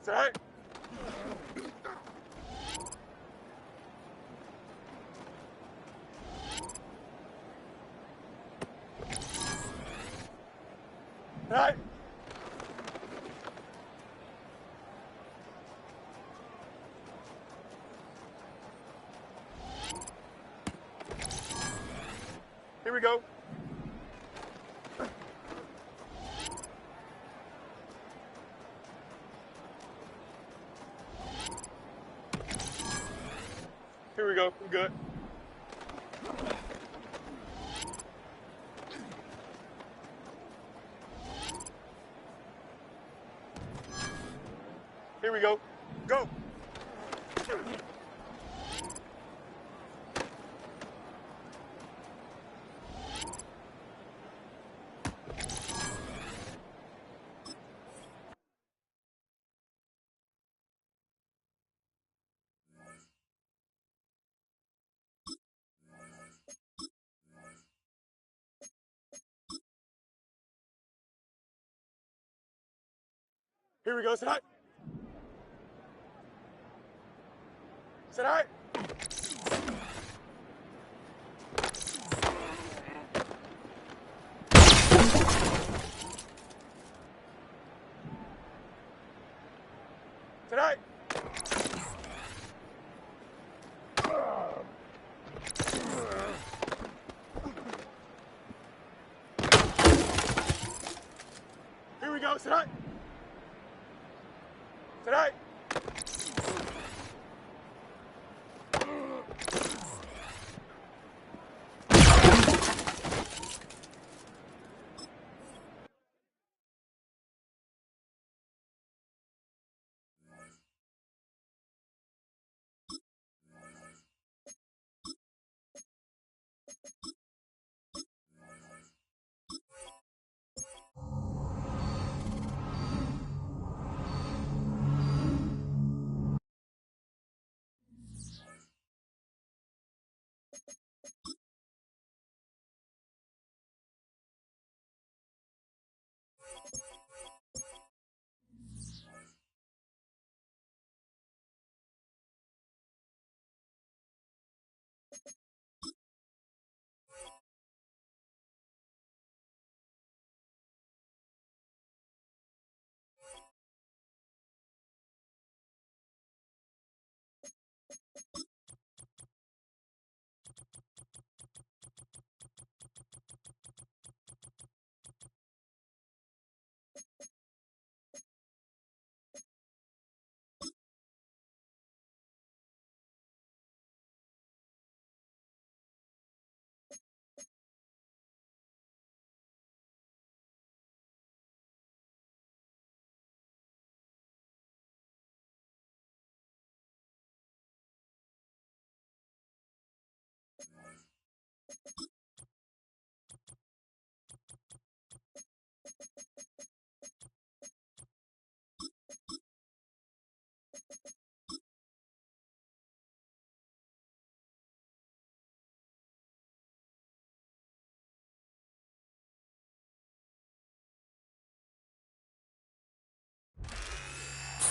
Is that right? All right. Here we go. Here we go. We're good. Here we go. Go. Here we go. Sit high. Sit high. Sit high. Here we go. Sit high. Sit high.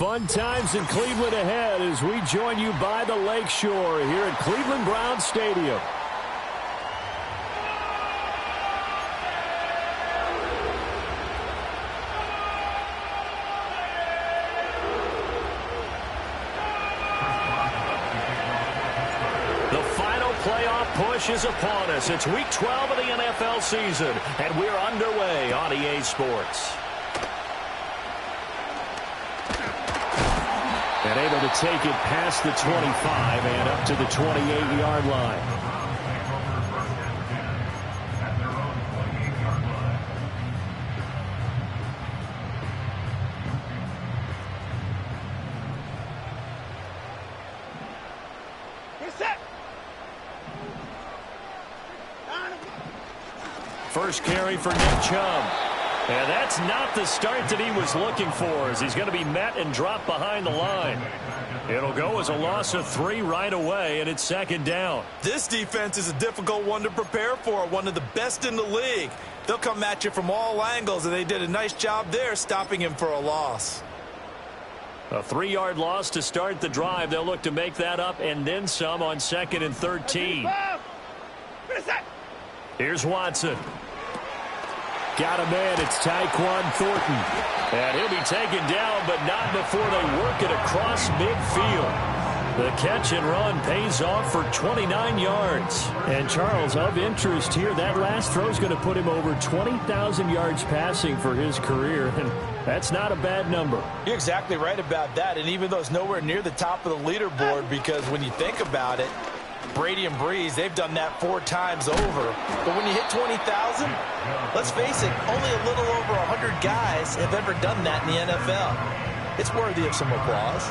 Fun times in Cleveland ahead as we join you by the Lakeshore here at Cleveland Browns Stadium. The final playoff push is upon us. It's week 12 of the NFL season, and we're underway on EA Sports. And able to take it past the 25 and up to the 28-yard line. First carry for Nick Chubb. And that's not the start that he was looking for, as he's going to be met and dropped behind the line. It'll go as a loss of 3 right away, and it's second down. This defense is a difficult one to prepare for, one of the best in the league. They'll come at you from all angles, and they did a nice job there stopping him for a loss. A 3-yard loss to start the drive. They'll look to make that up and then some on 2nd and 13. Here's Watson. Got a man. It's Tyquan Thornton. And he'll be taken down, but not before they work it across midfield. The catch and run pays off for 29 yards. And, Charles, of interest here, that last throw is going to put him over 20,000 yards passing for his career. And that's not a bad number. You're exactly right about that. And even though it's nowhere near the top of the leaderboard, because when you think about it, Brady and Breeze, they've done that 4 times over. But when you hit 20,000, let's face it, only a little over 100 guys have ever done that in the NFL. It's worthy of some applause.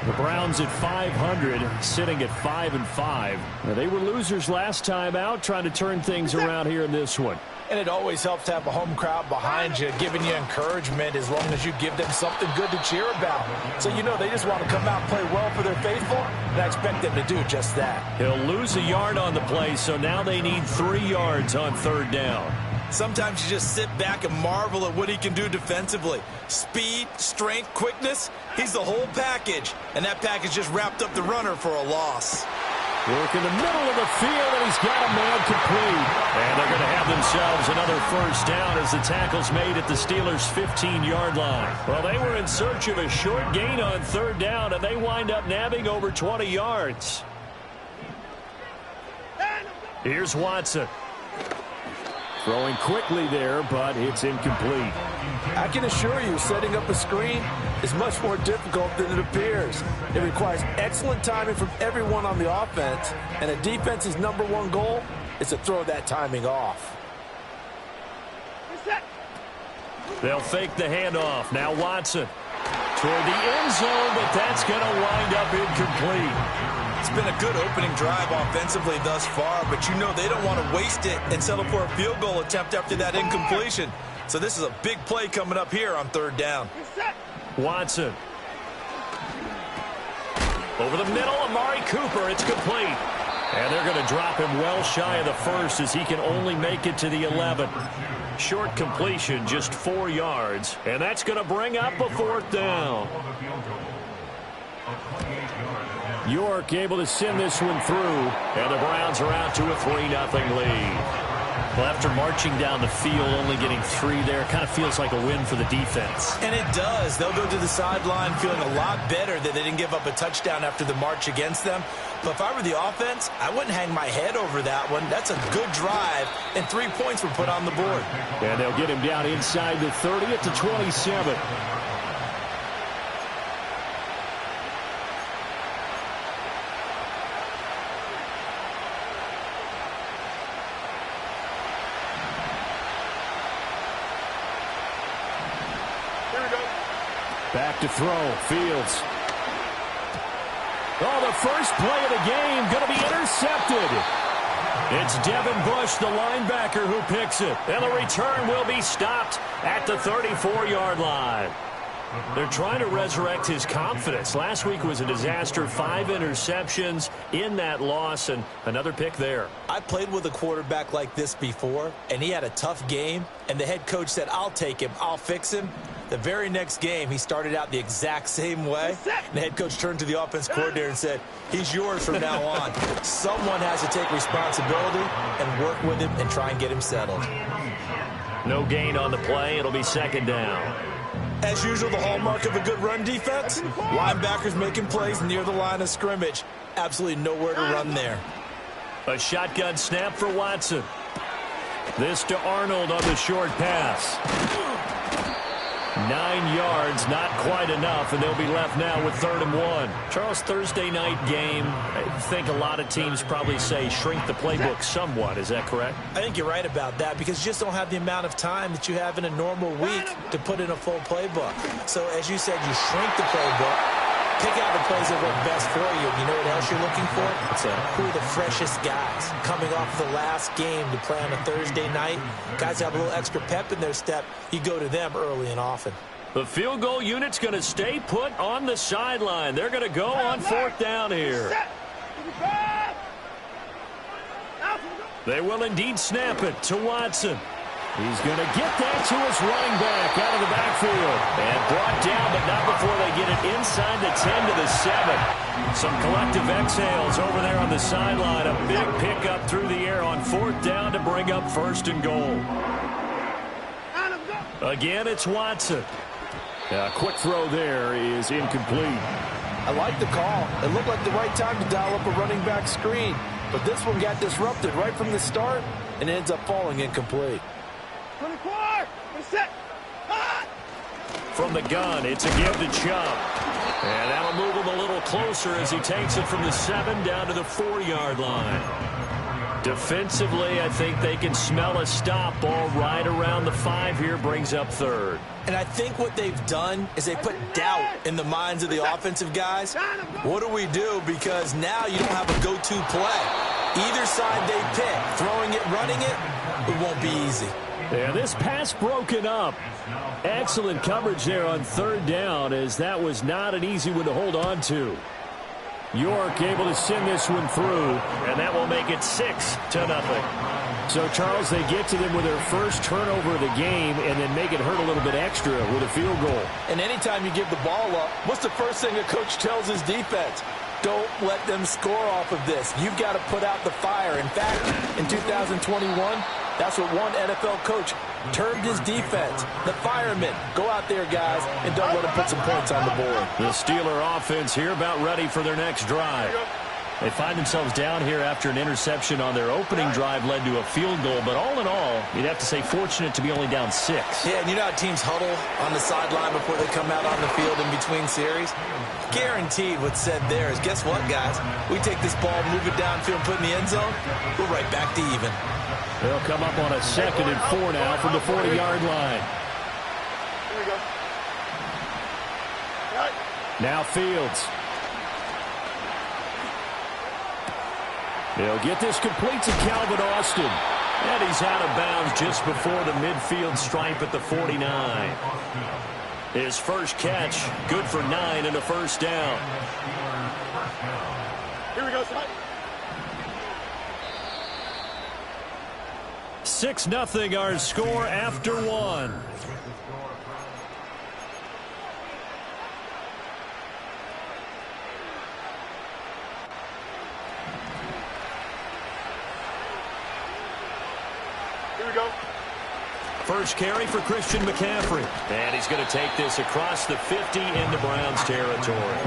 The Browns at 500, sitting at 5-5. Now, they were losers last time out, trying to turn things around here in this one. And it always helps to have a home crowd behind you, giving you encouragement as long as you give them something good to cheer about. So, you know, they just want to come out and play well for their faithful, and I expect them to do just that. He'll lose a yard on the play, so now they need 3 yards on 3rd down. Sometimes you just sit back and marvel at what he can do defensively. Speed, strength, quickness, he's the whole package. And that package just wrapped up the runner for a loss. Work in the middle of the field, and he's got a man complete. And they're going to have themselves another 1st down as the tackle's made at the Steelers' 15-yard line. Well, they were in search of a short gain on 3rd down, and they wind up nabbing over 20 yards. Here's Watson. Throwing quickly there, but it's incomplete. I can assure you, setting up a screen is much more difficult than it appears. It requires excellent timing from everyone on the offense, and a defense's #1 goal is to throw that timing off. They'll fake the handoff. Now Watson toward the end zone, but that's going to wind up incomplete. It's been a good opening drive offensively thus far, but you know they don't want to waste it and settle for a field goal attempt after that incompletion. So this is a big play coming up here on 3rd down. Watson. Over the middle, Amari Cooper. It's complete. And they're going to drop him well shy of the 1st as he can only make it to the 11. Short completion, just 4 yards. And that's going to bring up a 4th down. York able to send this one through, and the Browns are out to a 3-0 lead. Well, after marching down the field, only getting 3 there, kind of feels like a win for the defense. And it does. They'll go to the sideline feeling a lot better that they didn't give up a touchdown after the march against them. But if I were the offense, I wouldn't hang my head over that one. That's a good drive, and 3 points were put on the board. And they'll get him down inside the 30 at the 27. Back to throw. Fields. Oh, the first play of the game going to be intercepted. It's Devin Bush, the linebacker, who picks it. And the return will be stopped at the 34-yard line. They're trying to resurrect his confidence. Last week was a disaster. 5 interceptions in that loss, and another pick there. I played with a quarterback like this before, and he had a tough game, and the head coach said, I'll take him, I'll fix him. The very next game, he started out the exact same way. And the head coach turned to the offense coordinator and said, he's yours from now on. Someone has to take responsibility and work with him and try and get him settled. No gain on the play. It'll be 2nd down. As usual, the hallmark of a good run defense, linebackers making plays near the line of scrimmage. Absolutely nowhere to run there. A shotgun snap for Watson. This to Arnold on the short pass. 9 yards, not quite enough, and they'll be left now with 3rd and 1. Charles, Thursday night game, I think a lot of teams probably say shrink the playbook somewhat. Is that correct? I think you're right about that because you just don't have the amount of time that you have in a normal week to put in a full playbook. So, as you said, you shrink the playbook, pick out the plays that work best for you. You know what else you're looking for? Who are the freshest guys coming off the last game to play on a Thursday night? Guys have a little extra pep in their step. You go to them early and often. The field goal unit's going to stay put on the sideline. They're going to go on 4th down here. They will indeed snap it to Watson. He's going to get that to his running back out of the backfield. And brought down, but not before they get it inside the 10 to the 7. Some collective exhales over there on the sideline. A big pickup through the air on 4th down to bring up 1st and goal. Again, it's Watson. A quick throw there is incomplete. I like the call. It looked like the right time to dial up a running back screen. But this one got disrupted right from the start and ends up falling incomplete. From the gun, it's a give to Chubb. And that'll move him a little closer as he takes it from the 7 down to the 4-yard line. Defensively, I think they can smell a stop ball right around the 5 here, brings up 3rd. And I think what they've done is they put doubt in the minds of the offensive guys. What do we do? Because now you don't have a go-to play. Either side they pick, throwing it, running it won't be easy. Yeah, this pass broken up. Excellent coverage there on 3rd down, as that was not an easy one to hold on to. York able to send this one through, and that will make it 6-0. So, Charles, they get to them with their first turnover of the game and then make it hurt a little bit extra with a field goal. And anytime you give the ball up, what's the first thing a coach tells his defense? Don't let them score off of this. You've got to put out the fire. In fact, in 2021, that's what one NFL coach termed his defense. The firemen. Go out there, guys, and don't let them put some points on the board. The Steeler offense here about ready for their next drive. They find themselves down here after an interception on their opening drive led to a field goal. But all in all, you'd have to say fortunate to be only down 6. Yeah, and you know how teams huddle on the sideline before they come out on the field in between series? Guaranteed what's said there is, guess what, guys? We take this ball, move it downfield, put it in the end zone, we're right back to even. They'll come up on a 2nd and 4 now from the 40-yard line. Here we go. Now Fields. They'll get this complete to Calvin Austin. And he's out of bounds just before the midfield stripe at the 49. His first catch, good for 9 and a 1st down. Here we go, son. 6-0 our score after 1. Here we go. First carry for Christian McCaffrey. And he's going to take this across the 50 into Browns territory.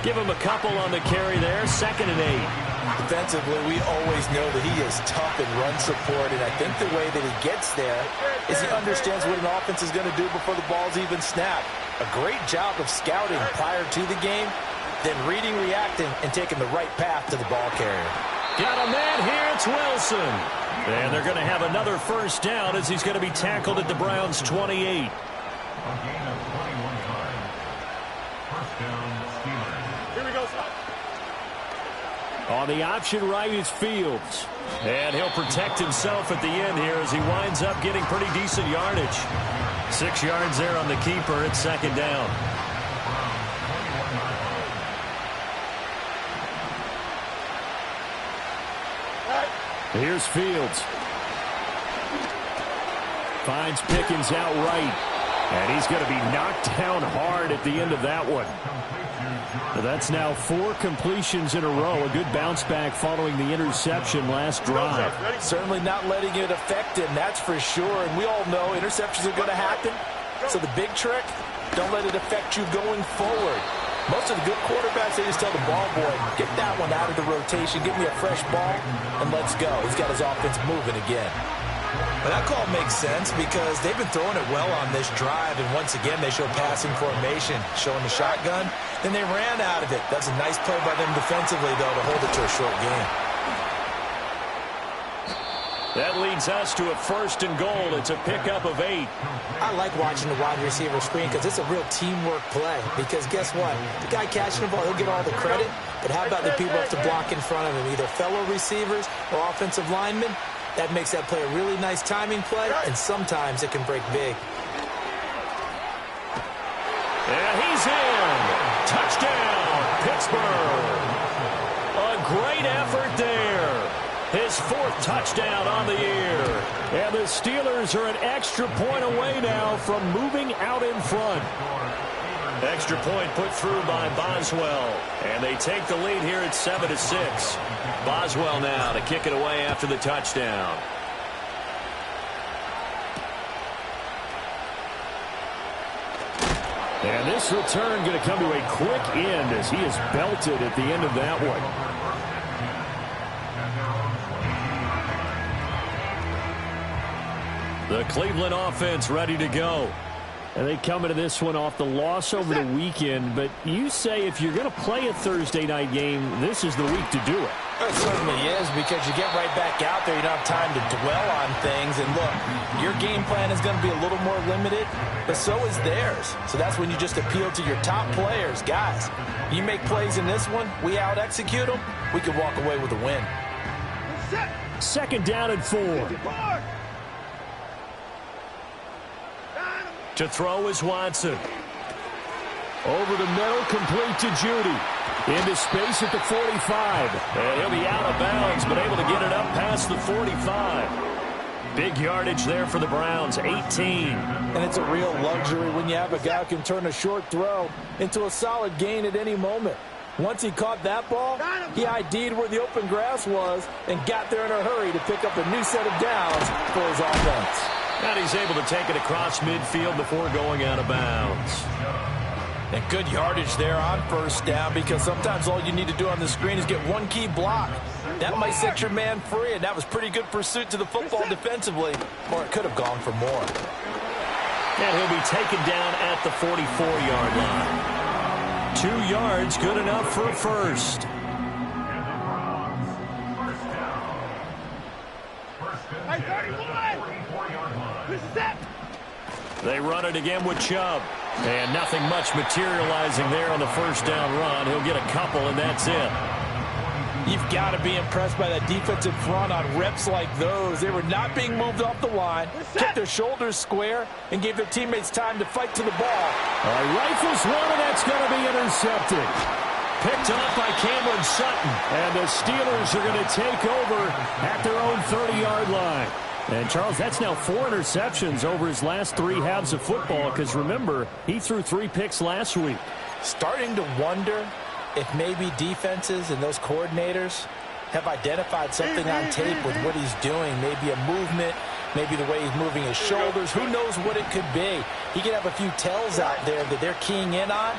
Give him a couple on the carry there. 2nd and 8. Defensively, we always know that he is tough in run support, and I think the way that he gets there is he understands what an offense is going to do before the ball's even snapped. A great job of scouting prior to the game, then reading, reacting, and taking the right path to the ball carrier. Got a man here, it's Wilson. And they're going to have another 1st down as he's going to be tackled at the Browns' 28. Here we go, son. On the option right is Fields. And he'll protect himself at the end here as he winds up getting pretty decent yardage. 6 yards there on the keeper. It's 2nd down. Here's Fields. Finds Pickens out right. And he's going to be knocked down hard at the end of that one. That's now 4 completions in a row. A good bounce back following the interception last drive. Certainly not letting it affect him, that's for sure. And we all know interceptions are going to happen. So the big trick, don't let it affect you going forward. Most of the good quarterbacks, they just tell the ball boy, get that one out of the rotation, give me a fresh ball, and let's go. He's got his offense moving again. Well, that call makes sense because they've been throwing it well on this drive, and once again, they show passing formation, showing the shotgun. Then they ran out of it. That's a nice play by them defensively, though, to hold it to a short game. That leads us to a 1st and goal. It's a pickup of 8. I like watching the wide receiver screen because it's a real teamwork play. Because guess what? The guy catching the ball, he'll get all the credit. But how about the people who have to block in front of him, either fellow receivers or offensive linemen? That makes that play a really nice timing play, and sometimes it can break big. And he's in. Touchdown, Pittsburgh. A great effort there. His 4th touchdown on the year. And the Steelers are an extra point away now from moving out in front. Extra point put through by Boswell. And they take the lead here at 7-6. Boswell now to kick it away after the touchdown. And this return going to come to a quick end as he is belted at the end of that one. The Cleveland offense ready to go. And they come into this one off the loss over the weekend. But you say if you're going to play a Thursday night game, this is the week to do it. It certainly is, because you get right back out there. You don't have time to dwell on things. And look, your game plan is going to be a little more limited, but so is theirs. So that's when you just appeal to your top players. Guys, you make plays in this one, we out-execute them, we could walk away with a win. 2nd down and 4. To throw is Watson. Over the middle, complete to Judy. Into space at the 45. And he'll be out of bounds, but able to get it up past the 45. Big yardage there for the Browns, 18. And it's a real luxury when you have a guy who can turn a short throw into a solid gain at any moment. Once he caught that ball, he ID'd where the open grass was and got there in a hurry to pick up a new set of downs for his offense. And he's able to take it across midfield before going out of bounds. And good yardage there on 1st down, because sometimes all you need to do on the screen is get one key block. That might set your man free, and that was pretty good pursuit to the football defensively, or it could have gone for more. And he'll be taken down at the 44-yard line. 2 yards, good enough for a 1st. They run it again with Chubb. And nothing much materializing there on the 1st down run. He'll get a couple, and that's it. You've got to be impressed by that defensive front on reps like those. They were not being moved off the line, kept their shoulders square, and gave their teammates time to fight to the ball. Rifles one, and that's going to be intercepted. Picked up by Cameron Sutton. And the Steelers are going to take over at their own 30-yard line. And, Charles, that's now 4 interceptions over his last 3 halves of football, because, remember, he threw 3 picks last week. Starting to wonder if maybe defenses and those coordinators have identified something on tape with what he's doing. Maybe a movement, maybe the way he's moving his shoulders. Who knows what it could be? He could have a few tells out there that they're keying in on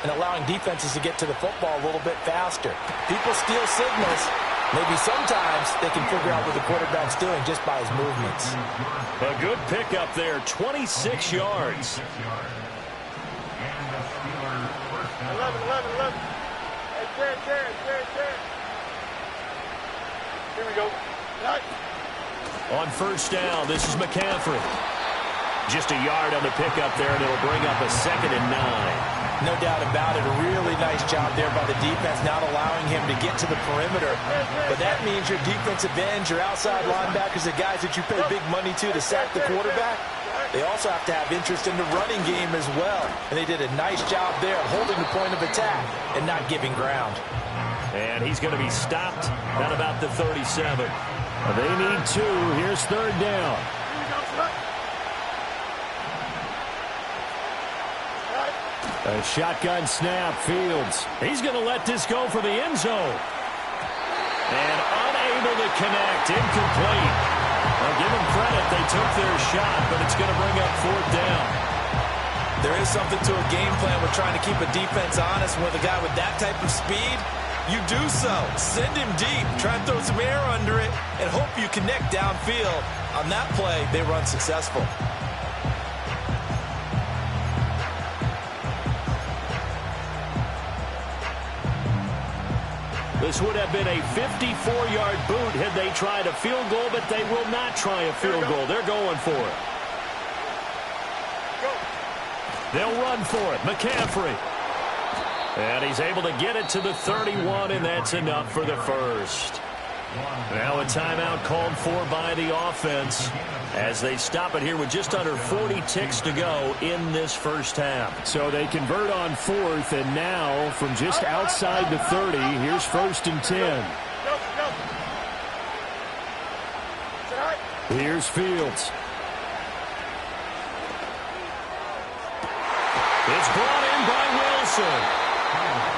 and allowing defenses to get to the football a little bit faster. People steal signals. Maybe sometimes they can figure out what the quarterback's doing just by his movements. A good pickup there, 26 yards. 11. Hey, Jared. Here we go. Right. On 1st down, this is McCaffrey. Just a yard on the pickup there, and it'll bring up a 2nd and 9. No doubt about it. A really nice job there by the defense, not allowing him to get to the perimeter. But that means your defensive ends, your outside linebackers, the guys that you pay big money to sack the quarterback, they also have to have interest in the running game as well. And they did a nice job there of holding the point of attack and not giving ground. And he's going to be stopped at about the 37. They need 2. Here's 3rd down. A shotgun snap, Fields. He's going to let this go for the end zone. And unable to connect, incomplete. I'll give them credit, they took their shot, but it's going to bring up 4th down. There is something to a game plan with trying to keep a defense honest. With a guy with that type of speed, you do so. Send him deep. Try and throw some air under it and hope you connect downfield. On that play, they were unsuccessful. This would have been a 54-yard boot had they tried a field goal, but they will not try a field goal. They're going for it. They'll run for it. McCaffrey. And he's able to get it to the 31, and that's enough for the first. Now a timeout called for by the offense as they stop it here with just under 40 ticks to go in this first half. So they convert on fourth, and now from just outside the 30, here's 1st and 10. Here's Fields. It's brought in by Wilson.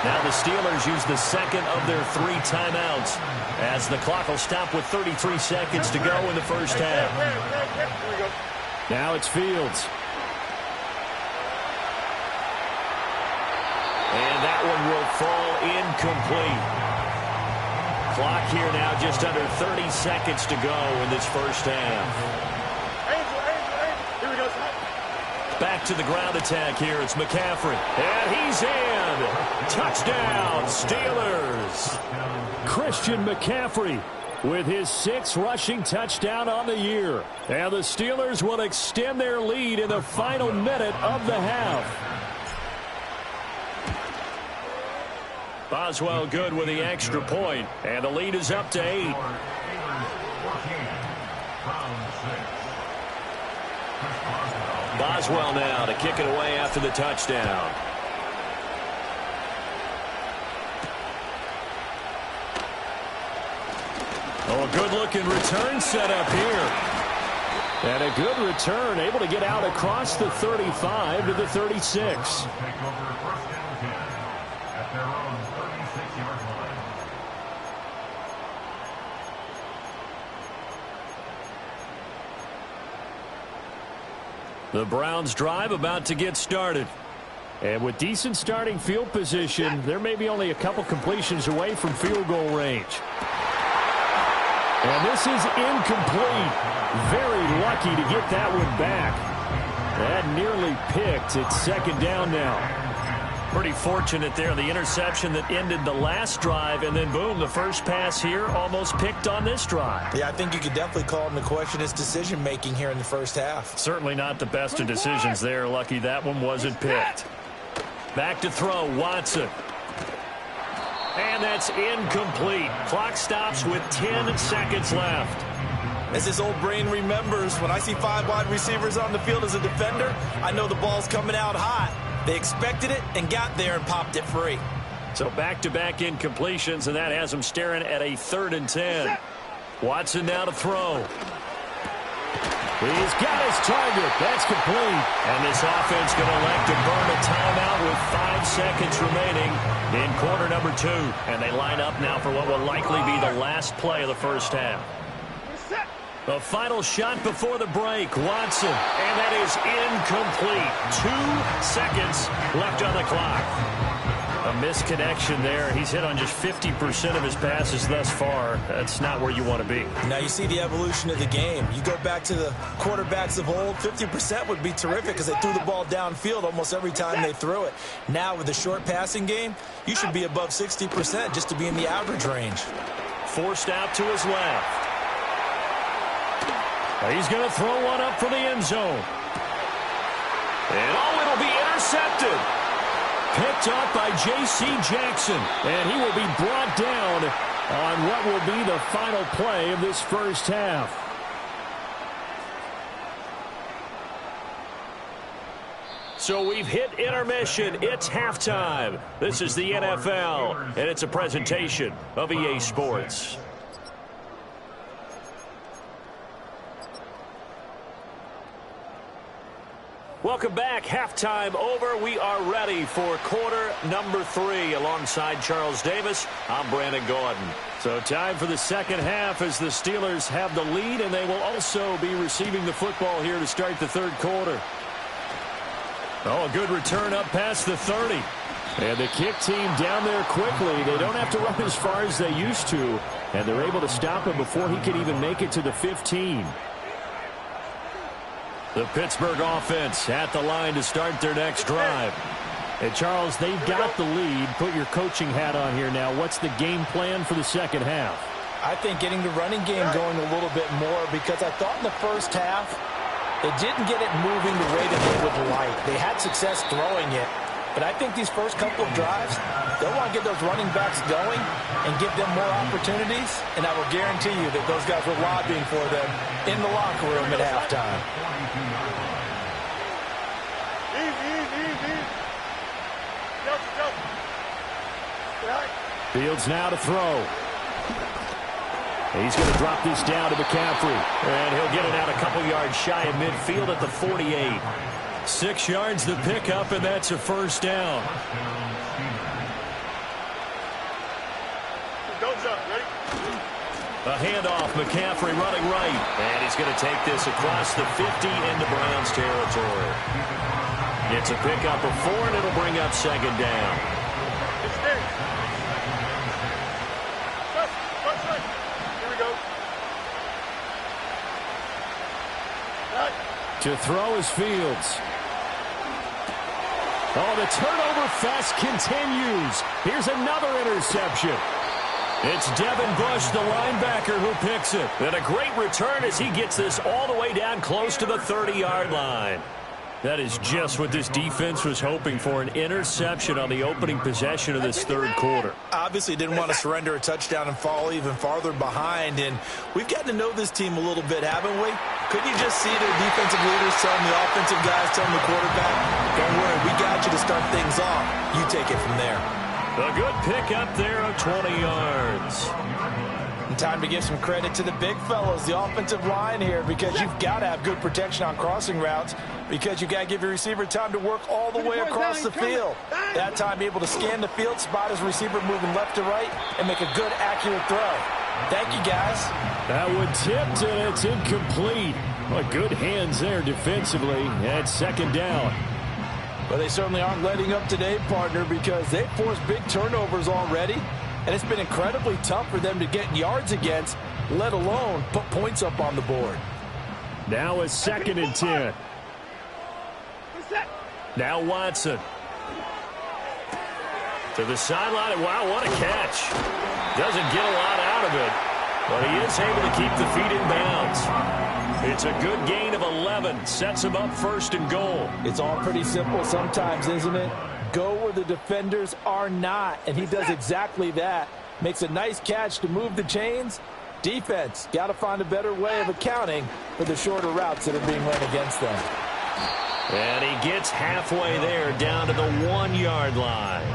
Now the Steelers use the second of their 3 timeouts as the clock will stop with 33 seconds to go in the first half. Now it's Fields. And that one will fall incomplete. Clock here now just under 30 seconds to go in this first half. Back to the ground attack here. It's McCaffrey. And he's in. Touchdown, Steelers. Christian McCaffrey with his 6th rushing touchdown on the year. And the Steelers will extend their lead in the final minute of the half. Boswell good with the extra point. And the lead is up to 8. Boswell now to kick it away after the touchdown. Oh, a good-looking return set up here. And a good return, able to get out across the 35 to the 36. The Browns drive about to get started. And with decent starting field position, they're maybe only a couple completions away from field goal range. And this is incomplete. Very lucky to get that one back. That nearly picked. It's 2nd down now. Pretty fortunate there. The interception that ended the last drive, and then boom, the first pass here almost picked on this drive. Yeah, I think you could definitely call into question his decision-making here in the first half. Certainly not the best of decisions there. Lucky that one wasn't picked. Back to throw, Watson. And that's incomplete. Clock stops with 10 seconds left. As his old brain remembers, when I see 5 wide receivers on the field as a defender, I know the ball's coming out hot. They expected it and got there and popped it free. So back-to-back incompletions, and that has them staring at a 3rd and 10. Watson now to throw. He's got his target. That's complete. And this offense going to elect to burn a timeout with 5 seconds remaining in quarter number 2. And they line up now for what will likely be the last play of the first half. The final shot before the break, Watson, and that is incomplete. 2 seconds left on the clock. A misconnection there. He's hit on just 50% of his passes thus far. That's not where you want to be. Now you see the evolution of the game. You go back to the quarterbacks of old, 50% would be terrific because they threw the ball downfield almost every time they threw it. Now with the short passing game, you should be above 60% just to be in the average range. Forced out to his left. He's going to throw one up for the end zone. And it'll be intercepted. Picked up by J.C. Jackson. And he will be brought down on what will be the final play of this first half. So we've hit intermission. It's halftime. This is the NFL, and it's a presentation of EA Sports. Welcome back. Halftime over. We are ready for quarter number 3. Alongside Charles Davis, I'm Brandon Gordon. So time for the second half as the Steelers have the lead, and they will also be receiving the football here to start the third quarter. Oh, a good return up past the 30. And the kick team down there quickly. They don't have to run as far as they used to. And they're able to stop him before he can even make it to the 15. The Pittsburgh offense at the line to start their next drive. And Charles, they've got the lead. Put your coaching hat on here now. What's the game plan for the second half? I think getting the running game going a little bit more, because I thought in the first half they didn't get it moving the way that they would like. They had success throwing it, but I think these first couple of drives, they'll want to get those running backs going and give them more opportunities, and I will guarantee you that those guys were lobbying for them in the locker room at halftime. Easy. Go. Right. Fields now to throw. He's going to drop this down to McCaffrey. And he'll get it out a couple yards shy of midfield at the 48. 6 yards the pickup, and that's a first down. Don't jump. Ready? A handoff, McCaffrey running right. And he's going to take this across the 50 into Browns territory. It's a pickup of 4, and it'll bring up second down. It's there. Touch. Here we go. Right. To throw is Fields. Oh, the turnover fest continues. Here's another interception. It's Devin Bush, the linebacker, who picks it. And a great return as he gets this all the way down close to the 30-yard line. That is just what this defense was hoping for, an interception on the opening possession of this third quarter. Obviously didn't want to surrender a touchdown and fall even farther behind, and we've gotten to know this team a little bit, haven't we? Couldn't you just see their defensive leaders telling the offensive guys, telling the quarterback, don't worry, we got you to start things off. You take it from there. A good pickup there of 20 yards. And time to give some credit to the big fellows, the offensive line here, because you've got to have good protection on crossing routes, because you've got to give your receiver time to work all the way across the field. That time, be able to scan the field, spot his receiver moving left to right, and make a good, accurate throw. Thank you, guys. That one tipped, and it's incomplete. Well, good hands there defensively. And second down. Well, they certainly aren't letting up today, partner, because they've forced big turnovers already, and it's been incredibly tough for them to get yards against, let alone put points up on the board. Now a 2nd and 10. Now Watson. To the sideline. Wow, what a catch. Doesn't get a lot out of it, but he is able to keep the feet in bounds. It's a good gain of 11. Sets him up 1st and goal. It's all pretty simple sometimes, isn't it? Go where the defenders are not, and he does exactly that. Makes a nice catch to move the chains. Defense, got to find a better way of accounting for the shorter routes that are being run against them. And he gets halfway there, down to the 1-yard line.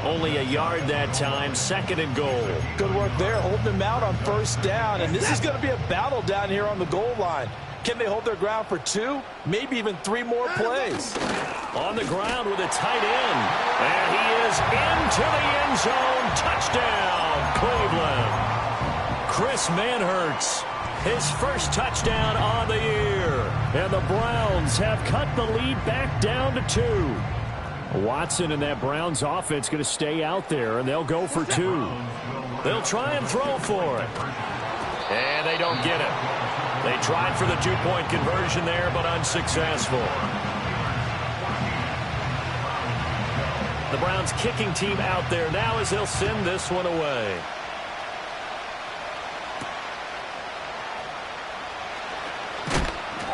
Only a yard that time, 2nd and goal. Good work there, holding them out on 1st down, and this is going to be a battle down here on the goal line. Can they hold their ground for 2, maybe even 3 more plays? On the ground with a tight end. And he is into the end zone. Touchdown, Cleveland. Chris Manhertz, his first touchdown on the year. And the Browns have cut the lead back down to 2. Watson and that Browns offense going to stay out there, and they'll go for 2. They'll try and throw for it. And they don't get it. They tried for the 2-point conversion there, but unsuccessful. The Browns kicking team out there now as they'll send this one away.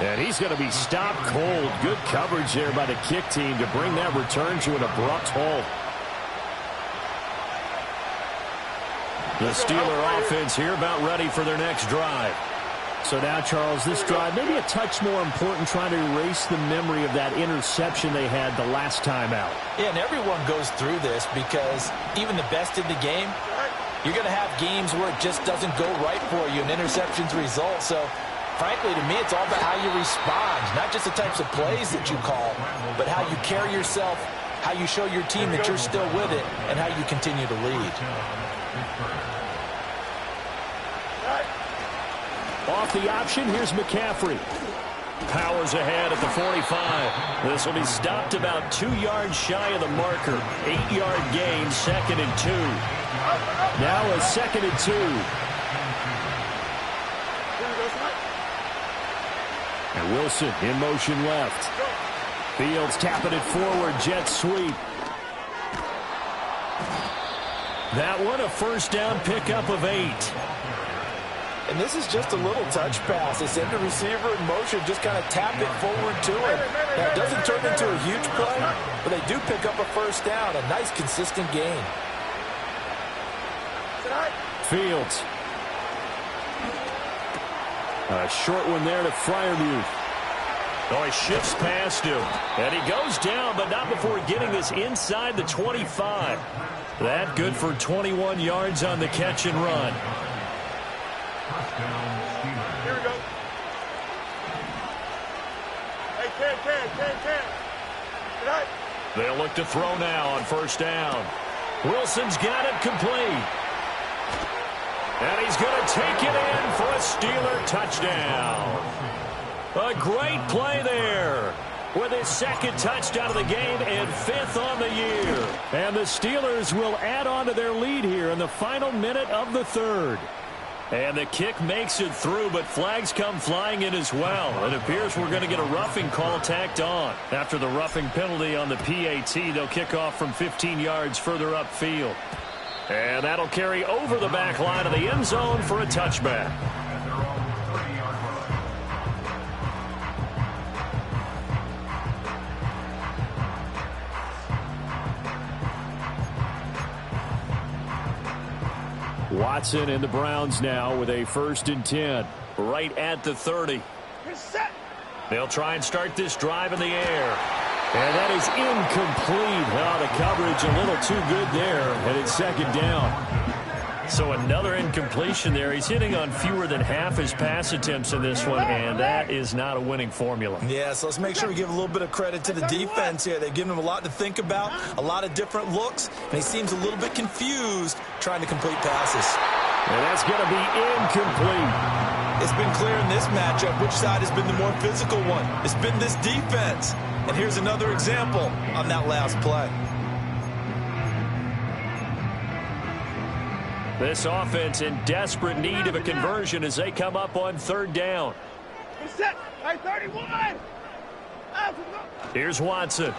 And he's going to be stopped cold. Good coverage there by the kick team to bring that return to an abrupt halt. The Steeler offense here about ready for their next drive. So now, Charles, this drive maybe a touch more important, trying to erase the memory of that interception they had the last time out. Yeah, and everyone goes through this because even the best in the game, you're going to have games where it just doesn't go right for you and interceptions result. So, frankly, to me, it's all about how you respond, not just the types of plays that you call, but how you carry yourself, how you show your team that you're still with it, and how you continue to lead. Off the option, here's McCaffrey. Powers ahead at the 45. This will be stopped about 2 yards shy of the marker. 8-yard gain, 2nd and 2. Now a 2nd and 2. And Wilson in motion left. Fields tapping it forward, jet sweep. That one a first down pickup of 8. And this is just a little touch pass. They send the receiver in motion, just kind of tap it forward to him. Now, it doesn't turn into a huge play, but they do pick up a first down. A nice, consistent gain. Fields. A short one there to Freiermuth. Oh, he shifts past him. And he goes down, but not before getting this inside the 25. That good for 21 yards on the catch and run. Here we go. Hey, Ken. Good night. They'll look to throw now on first down. Wilson's got it complete. And he's going to take it in for a Steeler touchdown. A great play there with his 2nd touchdown of the game and 5th on the year. And the Steelers will add on to their lead here in the final minute of the 3rd. And the kick makes it through, but flags come flying in as well. It appears we're going to get a roughing call tacked on. After the roughing penalty on the PAT, they'll kick off from 15 yards further upfield. And that'll carry over the back line of the end zone for a touchback. Watson and the Browns now with a 1st and 10. Right at the 30. They'll try and start this drive in the air. And that is incomplete. Oh, the coverage a little too good there. And it's 2nd down. So another incompletion there. He's hitting on fewer than half his pass attempts in this one, and that is not a winning formula. Yeah, so let's make sure we give a little bit of credit to the defense here. They've given him a lot to think about, a lot of different looks, and he seems a little bit confused trying to complete passes. And that's going to be incomplete. It's been clear in this matchup which side has been the more physical one. It's been this defense. And here's another example on that last play. This offense in desperate need of a conversion as they come up on 3rd down. Set. Hey, 31. Here's Watson.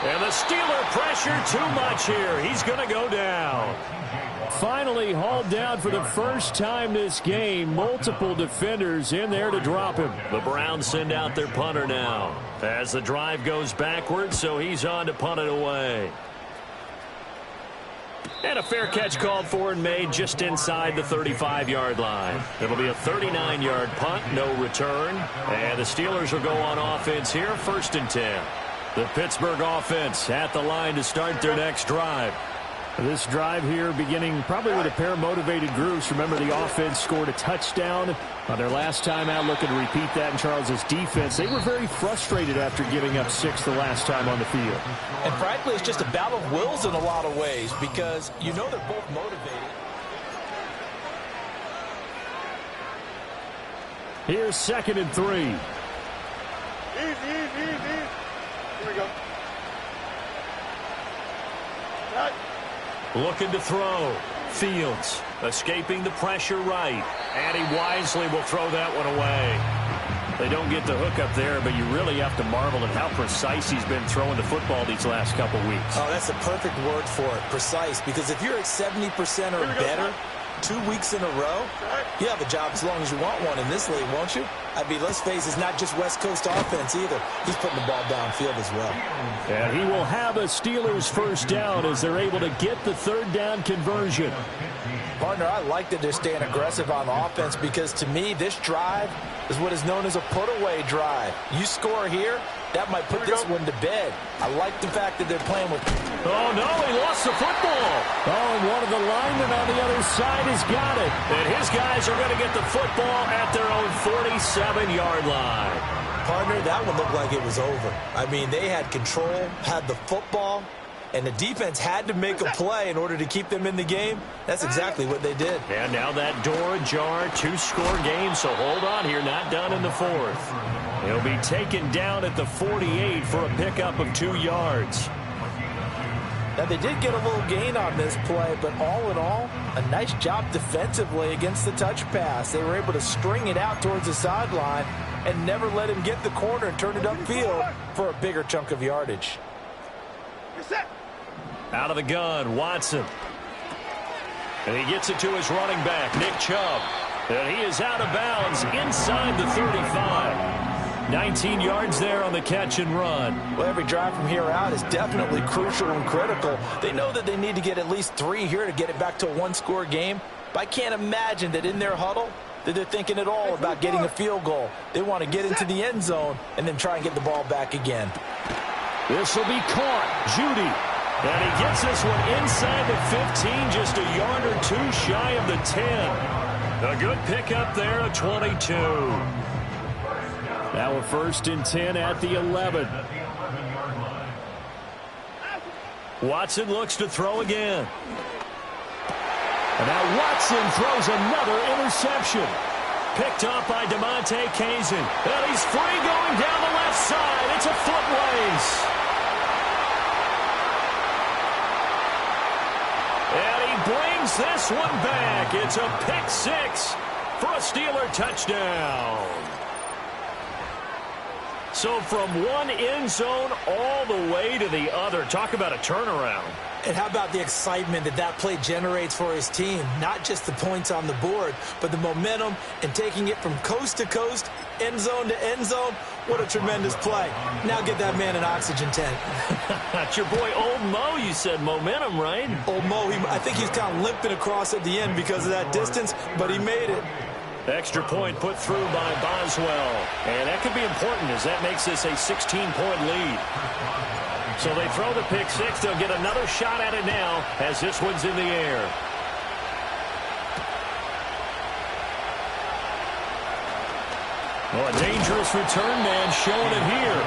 And the Steeler pressure too much here. He's going to go down. Finally hauled down for the first time this game. Multiple defenders in there to drop him. The Browns send out their punter now as the drive goes backwards, so he's on to punt it away. And a fair catch called for and made just inside the 35-yard line. It'll be a 39-yard punt, no return. And the Steelers will go on offense here, 1st and 10. The Pittsburgh offense at the line to start their next drive. This drive here beginning probably with a pair of motivated groups. Remember, the offense scored a touchdown on their last time out, looking to repeat that in Charles's defense. They were very frustrated after giving up 6 the last time on the field. And frankly, it's just a battle of wills in a lot of ways because you know they're both motivated. Here's 2nd and 3. Easy. Here we go. Right. Looking to throw. Fields escaping the pressure right. And he wisely will throw that one away. They don't get the hook up there, but you really have to marvel at how precise he's been throwing the football these last couple weeks. Oh, that's a perfect word for it, precise, because if you're at 70% or better 2 weeks in a row, you have a job as long as you want one in this league, won't you? I mean, let's face it, it's not just West Coast offense either. He's putting the ball downfield as well. And he will have a Steelers 1st down as they're able to get the 3rd down conversion. Partner, I like that they're staying aggressive on offense because to me, this drive is what is known as a put-away drive. You score here, that might put this one to bed. I like the fact that they're playing with... Oh, no, he lost the football. Oh, and one of the linemen on the other side has got it. And his guys are going to get the football at their own 47-yard line. Partner, that one looked like it was over. I mean, they had control, had the football, and the defense had to make a play in order to keep them in the game. That's exactly what they did. And now that door ajar, 2-score game, so hold on here, not done in the fourth. He'll be taken down at the 48 for a pickup of 2 yards. Now, they did get a little gain on this play, but all in all, a nice job defensively against the touch pass. They were able to string it out towards the sideline and never let him get the corner and turn it upfield for a bigger chunk of yardage. Out of the gun, Watson. And he gets it to his running back, Nick Chubb. And he is out of bounds inside the 35. 19 yards there on the catch and run. Well, every drive from here out is definitely crucial and critical. They know that they need to get at least 3 here to get it back to a 1-score game. But I can't imagine that in their huddle that they're thinking at all about getting a field goal. They want to get into the end zone and then try and get the ball back again. This will be caught. Judy. And he gets this one inside the 15, just a yard or 2 shy of the 10. A good pickup there, a 22. Now a 1st and 10 at the 11. Watson looks to throw again. And now Watson throws another interception. Picked off by DeMonte Kazin. And he's free going down the left side. It's a foot race. And he brings this one back. It's a pick 6 for a Steeler touchdown. So from one end zone all the way to the other. Talk about a turnaround. And how about the excitement that that play generates for his team? Not just the points on the board, but the momentum and taking it from coast to coast, end zone to end zone. What a tremendous play. Now get that man an oxygen tent. That's your boy Old Mo, you said. Momentum, right? Old Mo, I think he's kind of limping across at the end because of that distance, but he made it. Extra point put through by Boswell. And that could be important as that makes this a 16-point lead. So they throw the pick 6. They'll get another shot at it now as this one's in the air. Well, a dangerous return man showing it here.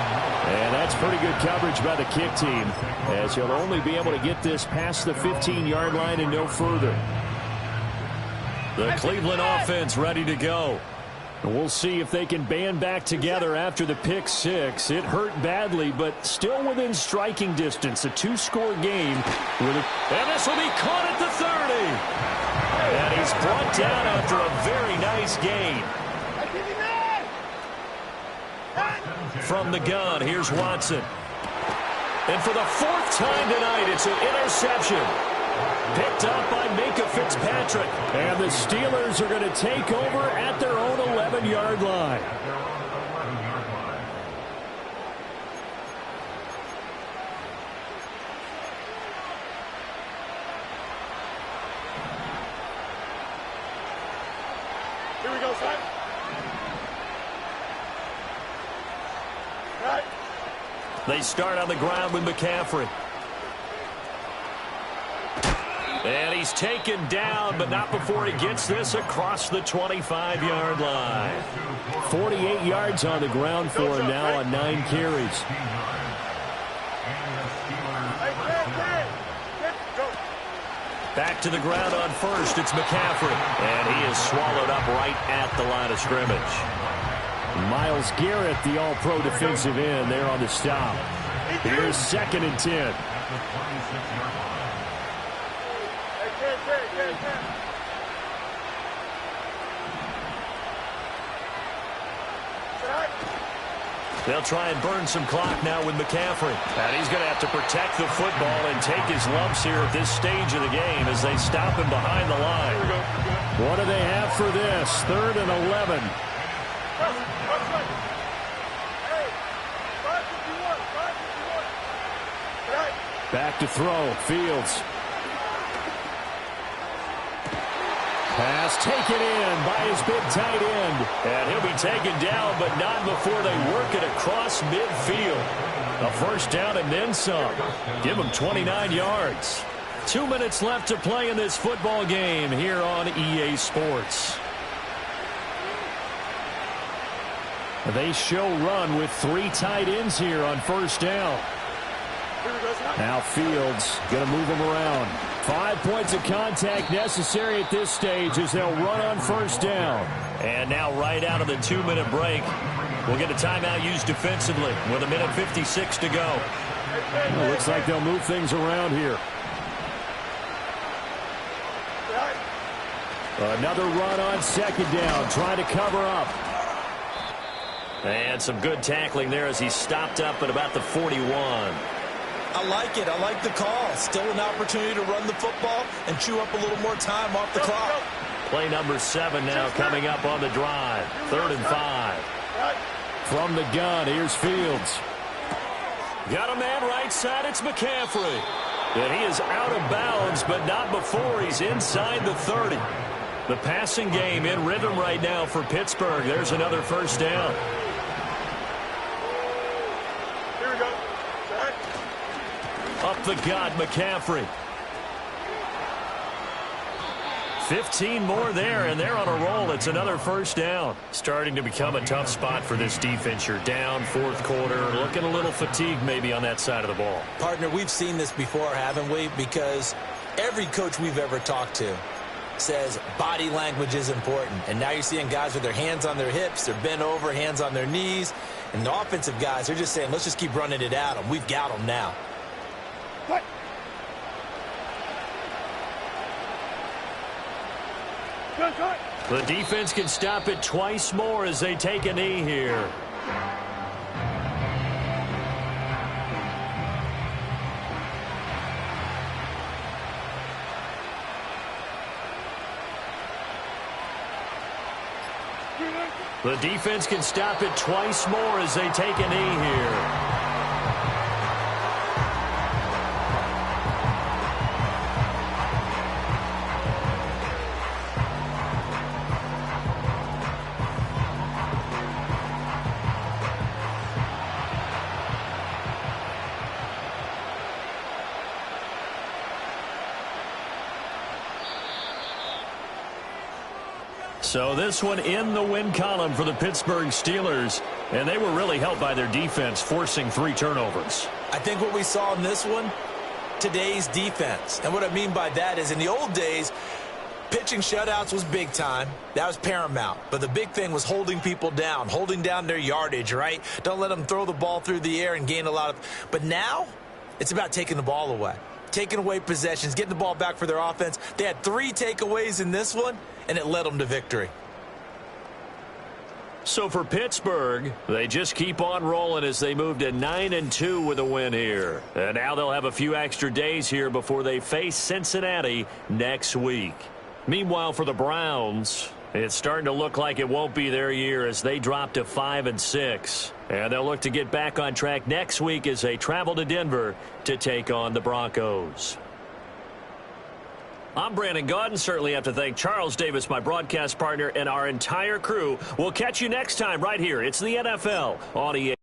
And that's pretty good coverage by the kick team, as he'll only be able to get this past the 15-yard line and no further. The Cleveland offense ready to go. And we'll see if they can band back together after the pick 6. It hurt badly, but still within striking distance. A 2-score game. And this will be caught at the 30. And he's brought down after a very nice gain. From the gun, here's Watson. And for the 4th time tonight, it's an interception. Picked up by Minka Fitzpatrick. And the Steelers are going to take over at their own 11-yard line. Here we go, son. Right. They start on the ground with McCaffrey. And he's taken down, but not before he gets this across the 25-yard line. 48 yards on the ground for him now on 9 carries. Back to the ground on 1st, it's McCaffrey. And he is swallowed up right at the line of scrimmage. Myles Garrett, the all-pro defensive end, there on the stop. Here's 2nd and 10. They'll try and burn some clock now with McCaffrey. And he's going to have to protect the football and take his lumps here at this stage of the game as they stop him behind the line. What do they have for this? 3rd and 11. Back to throw. Fields. Pass taken in by his big tight end. And he'll be taken down, but not before they work it across midfield. A 1st down and then some. Give him 29 yards. 2 minutes left to play in this football game here on EA Sports. They show run with 3 tight ends here on 1st down. Here we go, Simon. Now Fields going to move him around. 5 points of contact necessary at this stage as they'll run on first down. And now right out of the 2-minute break, we'll get a timeout used defensively with 1:56 to go. Well, looks like they'll move things around here. Another run on second down, trying to cover up. And some good tackling there as he stopped up at about the 41. I like it. I like the call. Still an opportunity to run the football and chew up a little more time off the clock. Play number 7 now coming up on the drive. 3rd and 5. From the gun, here's Fields. Got a man right side. It's McCaffrey. And he is out of bounds, but not before he's inside the 30. The passing game in rhythm right now for Pittsburgh. There's another first down. Here we go. Up the gut, McCaffrey. 15 more there, and they're on a roll. It's another first down. Starting to become a tough spot for this defense. You're down 4th quarter, looking a little fatigued maybe on that side of the ball. Partner, we've seen this before, haven't we? Because every coach we've ever talked to says body language is important. And now you're seeing guys with their hands on their hips, they're bent over, hands on their knees. And the offensive guys, they're just saying, let's just keep running it at them. We've got them now. What? The defense can stop it twice more as they take a knee here. The defense can stop it twice more as they take a knee here. So this one in the win column for the Pittsburgh Steelers. And they were really helped by their defense, forcing 3 turnovers. I think what we saw in this one, today's defense. And what I mean by that is in the old days, pitching shutouts was big time. That was paramount. But the big thing was holding people down, holding down their yardage, right? Don't let them throw the ball through the air and gain a lot of. But now it's about taking the ball away. Taking away possessions, getting the ball back for their offense. They had 3 takeaways in this one, and it led them to victory. So for Pittsburgh, they just keep on rolling as they move to 9-2 with a win here. And now they'll have a few extra days here before they face Cincinnati next week. Meanwhile, for the Browns, it's starting to look like it won't be their year as they drop to 5-6. And they'll look to get back on track next week as they travel to Denver to take on the Broncos. I'm Brandon Gaudin. Certainly have to thank Charles Davis, my broadcast partner, and our entire crew. We'll catch you next time right here. It's the NFL on EA.